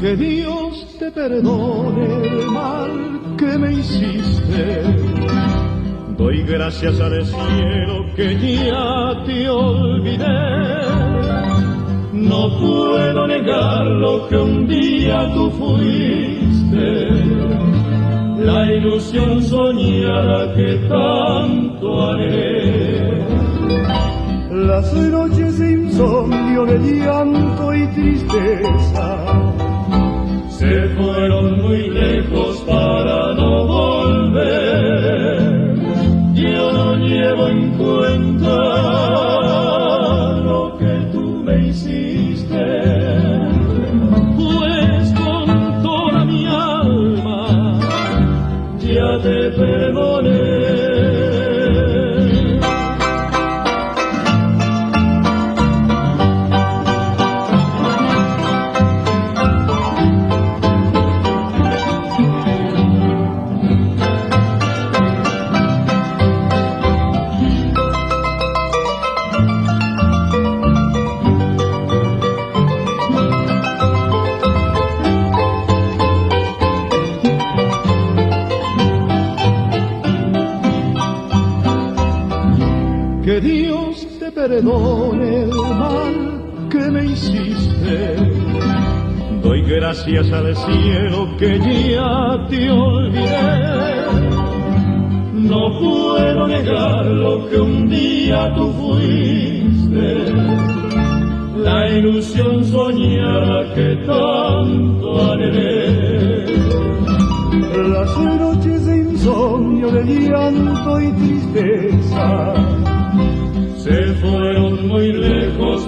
Que Dios te perdone el mal que me hiciste. Doy gracias al cielo que ya te olvidé. No puedo negar lo que un día tú fuiste, la ilusión soñada que tanto haré. Las noches de insomnio, de llanto y tristeza se fueron muy lejos para no volver. Yo no llevo en cuenta lo que tú me hiciste, pues con toda mi alma ya te perdoné. Que Dios te perdone el mal que me hiciste. Doy gracias al cielo que ya te olvidé. No puedo negar lo que un día tú fuiste, la ilusión soñada que tanto anhelé. Las noches de insomnio, de llanto y tristeza se fueron muy lejos